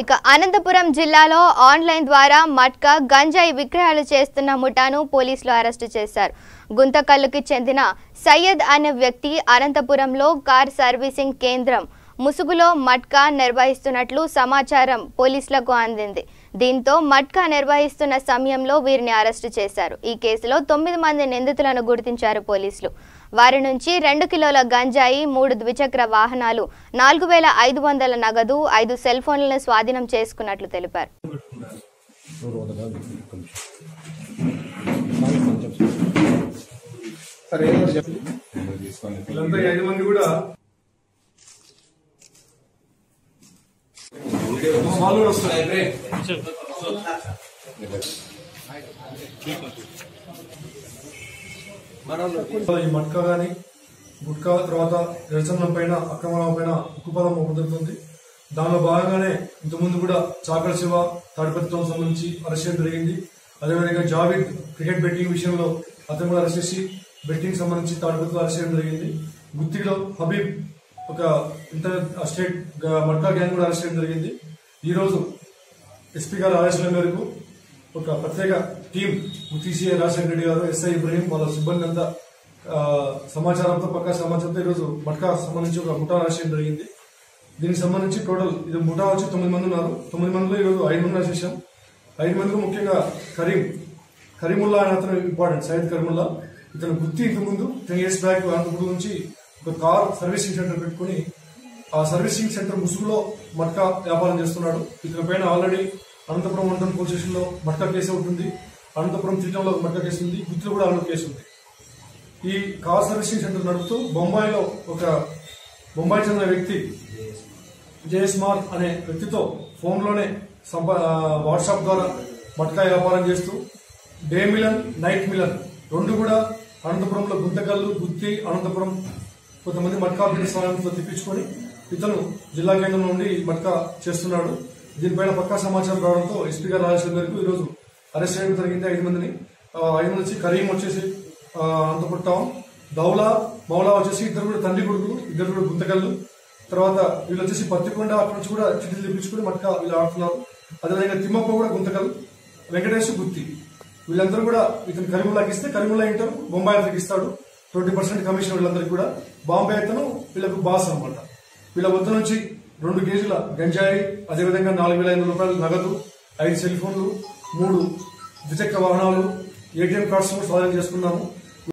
ఇక అనంతపురం జిల్లాలో ఆన్లైన్ ద్వారా మట్కా గంజాయి విక్రయాలు చేస్తున్న ముఠాను పోలీసులు అరెస్టు చేశారు. గుంతకల్లుకి చెందిన సయ్యద్ అనే వ్యక్తి అనంతపురంలో కార్ సర్వీసింగ్ కేంద్రం ముసుగులో మట్కా నిర్వహిస్తున్నట్లు సమాచారం పోలీసులకు అందింది. దీంతో మట్కా నిర్వహిస్తున్న సమయంలో వీరిని అరెస్టు చేశారు. ఈ కేసులో 9 మంది నిందితులను గుర్తించారు పోలీసులు. వారి నుంచి 2 కిలోల గంజాయి, 3 ద్విచక్ర వాహనాలు, 4500 నగదు, 5 సెల్ ఫోన్లను స్వాధీనం చేసుకున్నట్లు తెలిపారు. ఈ మట్కా గానీ గుట్కా తర్వాత నిరసనల పైన అక్రమాల పైన ఉక్కుపదం జరుగుతుంది. దానిలో భాగంగానే ఇంతకుముందు కూడా చాకల శివ తాడిపత్రితో సంబంధించి అరెస్ట్ చేయడం జరిగింది. అదేవిధంగా జావేద్ క్రికెట్ బెట్టింగ్ విషయంలో అతను కూడా అరెస్ట్ చేసి బెట్టింగ్ సంబంధించి తాడిపత్రిలో అరెస్ట్ చేయడం జరిగింది. గుత్తిలో హబీబ్ ఒక ఇంటర్ స్టేట్ మట్కా గ్యాంగ్ కూడా అరెస్ట్ చేయడం జరిగింది. ఈ రోజు ఎస్పీ గారి ఆదేశాల మేరకు ఒక ప్రత్యేక టీం ముతీసీఐ రాజశేఖర రెడ్డి గారు, ఎస్ఐ ఇబ్రహీం, వాళ్ళ సిబ్బంది అంతా సమాచారంతో పక్కా సమాచారంతో ఈరోజు మట్కా సంబంధించి ఒక ముఠా అరెస్ట్ చేయడం జరిగింది. దీనికి సంబంధించి టోటల్ ఇది ముఠా వచ్చి 9 మంది ఉన్నారు. 9 మందిలో ఈరోజు 5 మంది అరెస్ట్ చేశాం. 5 మందిలో ముఖ్యంగా కరీముల్లా అనే అతను ఇంపార్టెంట్, సయ్యద్ కరీముల్లా. ఇతను గుత్తి ఇంతకుముందు 10 years బ్యాక్ అనంతపురం నుంచి ఒక కార్ సర్వీసింగ్ సెంటర్ పెట్టుకుని ఆ సర్వీసింగ్ సెంటర్ ముసుగులో మట్కా వ్యాపారం చేస్తున్నాడు. ఇతని పైన ఆల్రెడీ అనంతపురం మండలం పోలీస్ స్టేషన్ లో మట్కా కేసు ఉంటుంది, అనంతపురం తీర్థంలో మట్కా కేసు ఉంది, గుత్తిలో కూడా అల్లు కేసు ఉంది. ఈ కార్ సర్వీసింగ్ సెంటర్ నడుపుతూ బొంబాయి చెందిన వ్యక్తి జయస్మార్ అనే వ్యక్తితో ఫోన్ లోనే వాట్సాప్ ద్వారా మట్కా వ్యాపారం చేస్తూ డే మిలన్, నైట్ మిలన్ రెండు కూడా అనంతపురంలో గుంతకల్లు, గుత్తి, అనంతపురం కొంతమంది మట్కా సహాయంతో తెప్పించుకొని ఇతను జిల్లా కేంద్రం నుండి మట్కా చేస్తున్నాడు. దీనిపైన పక్కా సమాచారం రావడంతో ఎస్పీ గారి ఆదేశాల మేరకు ఈరోజు అరెస్ట్ చేయడం జరిగింది. 5 మందిని. 5 మంది వచ్చి కరీం వచ్చేసి అనంతపురం, దౌలా, మౌలా వచ్చేసి ఇద్దరు కూడా తండ్రి కొడుకులు, ఇద్దరు కూడా గుంతకల్లు. తర్వాత వీళ్ళు వచ్చేసి పత్తికొండ అక్కడి నుంచి కూడా చిట్లు తెప్పించుకుని మట్కా వీళ్ళు ఆడుతున్నారు. అదేవిధంగా తిమ్మప్ప కూడా గుంతకల్లు, వెంకటేష్ గుత్తి. వీళ్ళందరూ కూడా ఇతను కరీముల్లాకి ఇస్తే కరీముల్లా ఇంటర్ బొంబాయి అతనికి ఇస్తాడు. 20% కమిషన్ వీళ్ళందరికీ కూడా. బాంబే అతను వీళ్ళకు బాస్ అనమాట. వీళ్ళ వద్ద నుంచి 2 కేజీల గంజాయి, అదేవిధంగా 4500 రూపాయల నగదు, 5 సెల్ ఫోన్లు, 3 ద్విచక్ర వాహనాలు, ATM కార్డ్స్ కూడా స్వాధీనం చేసుకున్నాము.